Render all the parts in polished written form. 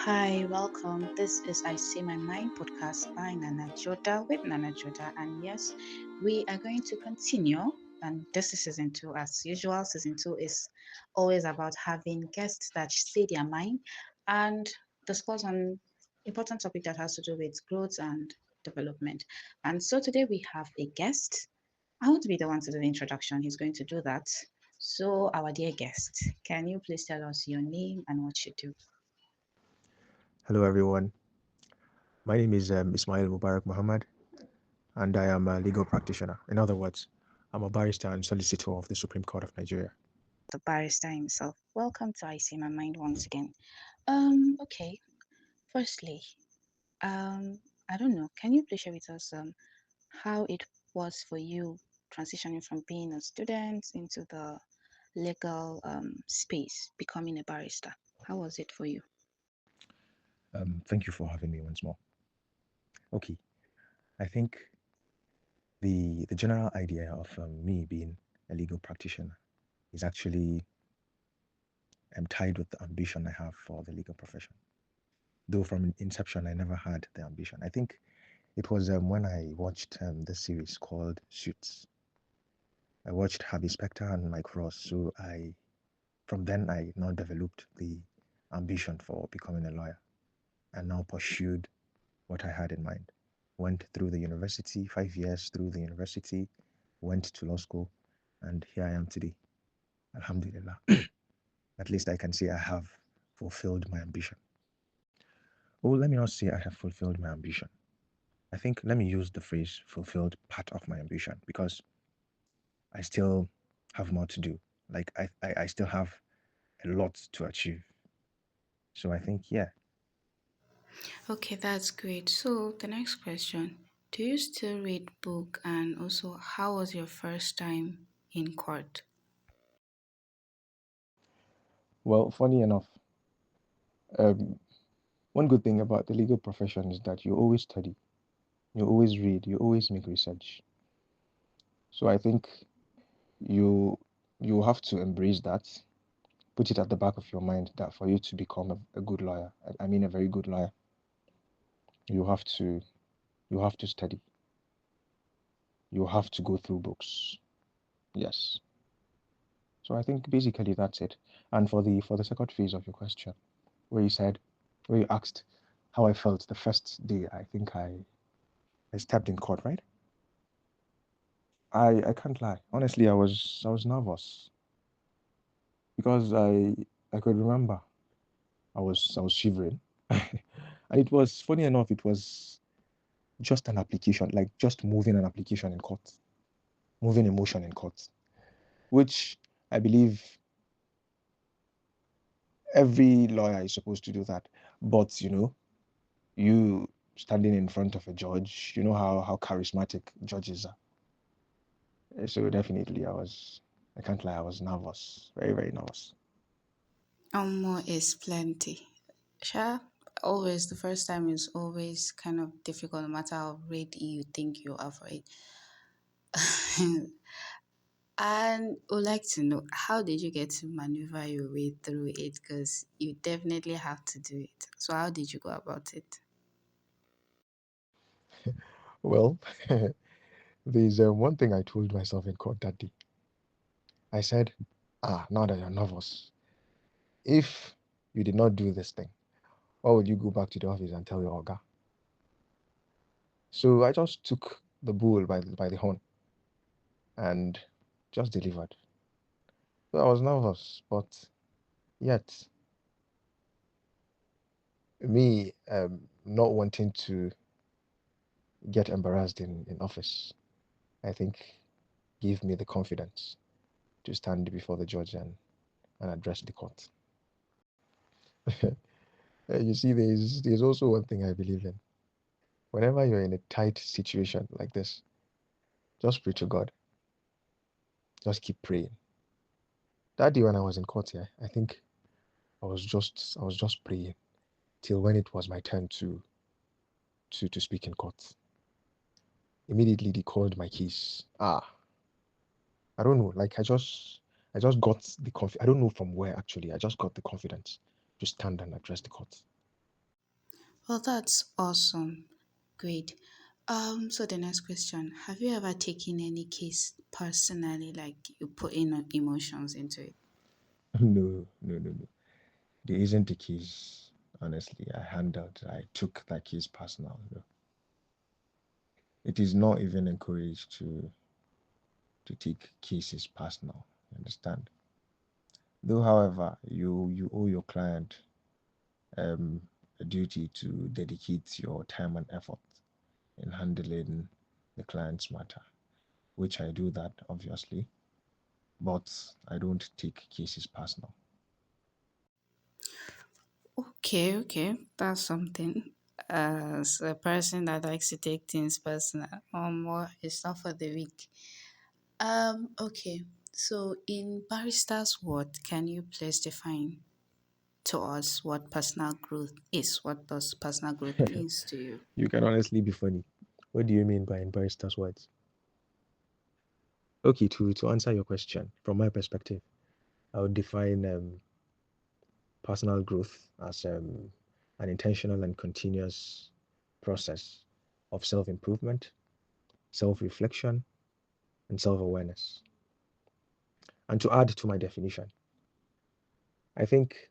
Hi, welcome. This is I Say My Mind podcast by Nanajoda with Nanajoda. And yes, we are going to continue. And this is season two. As usual, season two is always about having guests that say their mind and discuss on important topic that has to do with growth and development. And so today we have a guest. I want to be the one to do the introduction. He's going to do that. So, our dear guest, can you please tell us your name and what you do? Hello, everyone. My name is Ismail Mubarak Muhammad, and I am a legal practitioner. In other words, I'm a barrister and solicitor of the Supreme Court of Nigeria. The barrister himself. Welcome to I See My Mind once again. Okay. Firstly, um, I don't know. Can you please share with us how it was for you transitioning from being a student into the legal space, becoming a barrister? How was it for you? Thank you for having me once more. Okay, I think the general idea of me being a legal practitioner is actually tied with the ambition I have for the legal profession. Though from inception, I never had the ambition. I think it was when I watched this series called Suits. I watched Harvey Specter and Mike Ross, so from then I now developed the ambition for becoming a lawyer and now pursued what I had in mind. Went through the university, 5 years through the university, went to law school, and here I am today. Alhamdulillah. At least I can say I have fulfilled my ambition. Oh, let me not say I have fulfilled my ambition. I think let me use the phrase fulfilled part of my ambition because I still have more to do. Like I still have a lot to achieve. So I think, yeah. Okay, that's great. So the next question, do you still read book and also how was your first time in court? Well, funny enough, um, one good thing about the legal profession is that you always study, you always read, you always make research. So I think you you have to embrace that, put it at the back of your mind that for you to become a good lawyer, I mean a very good lawyer, you have to you have to study, you have to go through books. Yes. So I think basically that's it. And for the second phase of your question, where you said, where you asked how I felt the first day, I think I stepped in court, right? I can't lie. Honestly, I was nervous because I could remember I was shivering. And it was funny enough, it was just an application, like just moving an application in court, moving a motion in court, which I believe every lawyer is supposed to do that. But you standing in front of a judge, you know how charismatic judges are. So definitely I can't lie, I was nervous, very, very nervous. More is plenty. Sure. Always the first time is always kind of difficult, no matter how ready you think you are for it. And would like to know how did you get to maneuver your way through it? Because you definitely have to do it. So how did you go about it? Well, there's one thing I told myself in court that day. I said, now that you're nervous, if you did not do this thing, why would you go back to the office and tell your Oga? So I just took the bull by the horn and just delivered. So I was nervous, but yet me not wanting to get embarrassed in office, I think gave me the confidence to stand before the judge and address the court. You see, there's also one thing I believe in. Whenever you're in a tight situation like this, just pray to God. Just keep praying. That day when I was in court here, I think I was just praying till when it was my turn to speak in court. Immediately they called my case. I don't know. Like I just got the I don't know from where actually. I just got the confidence to stand and address the court. Well, that's awesome. Great. So the next question, have you ever taken any case personally, like you put in emotions into it? No, no, no, no. There isn't a case, honestly, I handled. I took that case personal. No. It is not even encouraged to take cases personal. You understand? Though, however, you owe your client um, a duty to dedicate your time and effort in handling the client's matter, which I do that obviously, but I don't take cases personal. Okay, that's something. As a person that likes to take things personal, more it's not for the weak. Okay. So in barrister's word, can you please define to us what personal growth is? What does personal growth means to you? You can honestly be funny. What do you mean by in barrister's words? Okay, to answer your question, from my perspective, I would define personal growth as an intentional and continuous process of self improvement, self reflection, and self awareness. And to add to my definition, I think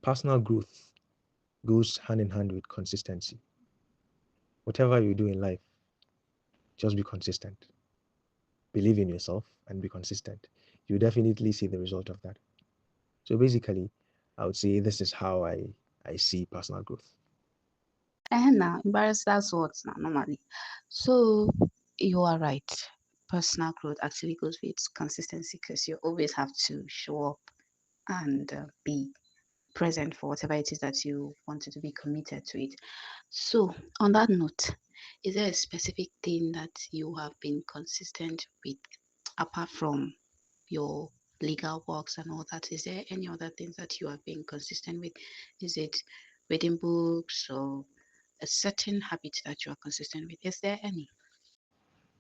personal growth goes hand in hand with consistency. Whatever you do in life, just be consistent. Believe in yourself and be consistent. You definitely see the result of that. So basically, I would say this is how I see personal growth. And now, barrister's words now, normally. So you are right. Personal growth actually goes with consistency because you always have to show up and be present for whatever it is that you wanted to be committed to it. So, on that note, is there a specific thing that you have been consistent with apart from your legal works and all that? Is there any other things that you have been consistent with? Is it reading books or a certain habit that you are consistent with? Is there any?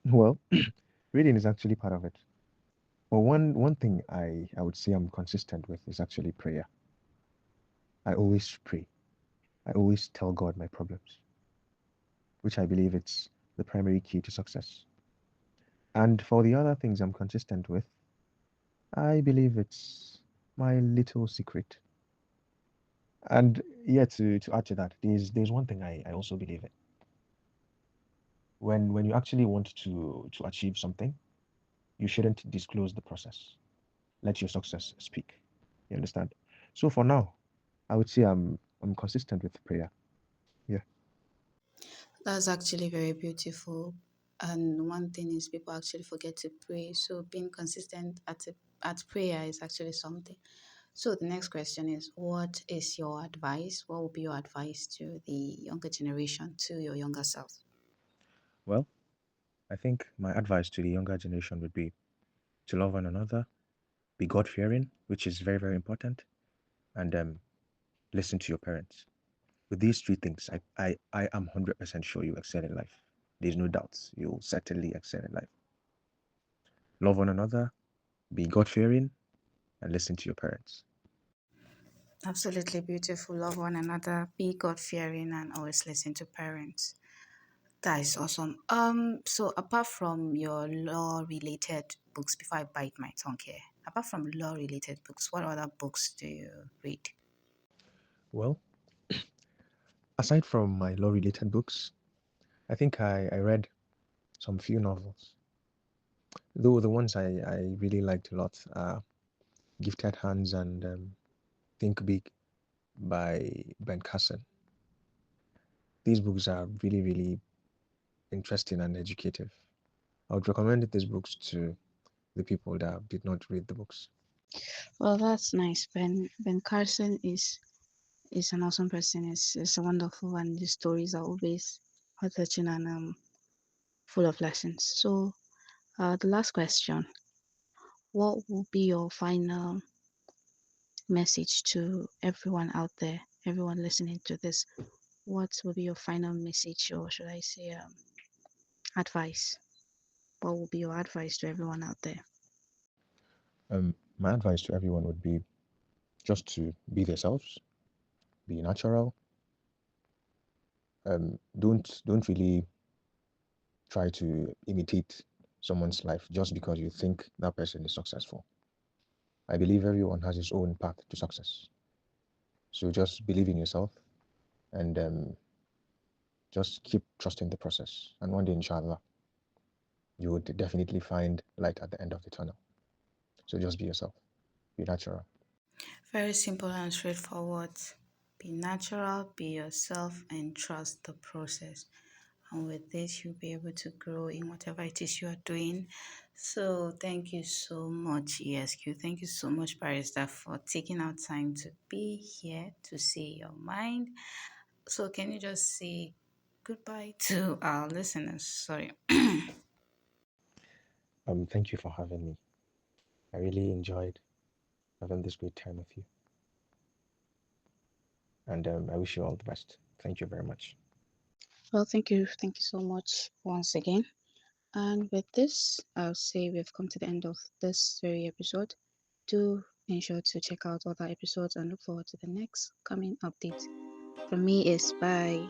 Well, reading is actually part of it. But one thing I would say I'm consistent with is actually prayer. I always pray. I always tell God my problems, which I believe it's the primary key to success. And for the other things I'm consistent with, I believe it's my little secret. And yeah, to add to that, there's one thing I also believe in. When you actually want to achieve something, you shouldn't disclose the process. Let your success speak. You understand? So for now, I would say I'm consistent with prayer. Yeah. That's actually very beautiful. And one thing is people actually forget to pray. So being consistent at prayer is actually something. So the next question is, what is your advice? What would be your advice to the younger generation, to your younger self? Well, I think my advice to the younger generation would be to love one another, be God fearing, which is very, very important, and listen to your parents. With these three things, I am 100% sure you excel in life. There's no doubts. You'll certainly excel in life. Love one another, be God fearing, and listen to your parents. Absolutely beautiful. Love one another, be God fearing, and always listen to parents. That is awesome. So apart from your law related books, before I bite my tongue here, apart from law related books, what other books do you read? Well, aside from my law related books, I think I read some few novels. Though the ones I really liked a lot are Gifted Hands and Think Big by Ben Carson. These books are really, really interesting and educative. I would recommend these books to the people that did not read the books. Well, that's nice. Ben Carson is an awesome person. Is wonderful, and his stories are always heart touching and full of lessons. So, the last question: what will be your final message to everyone out there, everyone listening to this? What will be your final message, or should I say, advice? What will be your advice to everyone out there? My advice to everyone would be just to be themselves, be natural, Don't really try to imitate someone's life just because you think that person is successful. I believe everyone has his own path to success. So just believe in yourself and just keep trusting the process. And one day, inshallah, you would definitely find light at the end of the tunnel. So just be yourself, be natural. Very simple and straightforward. Be natural, be yourself, and trust the process. And with this, you'll be able to grow in whatever it is you are doing. So, thank you so much, ESQ. Thank you so much, Barrister, for taking out time to be here to say your mind. So, can you just say goodbye to our listeners? Sorry. Thank you for having me. I really enjoyed having this great time with you. And I wish you all the best. Thank you very much. Well, thank you so much once again. And with this, I'll say we've come to the end of this very episode. Do ensure to check out other episodes and look forward to the next coming update. From me is bye.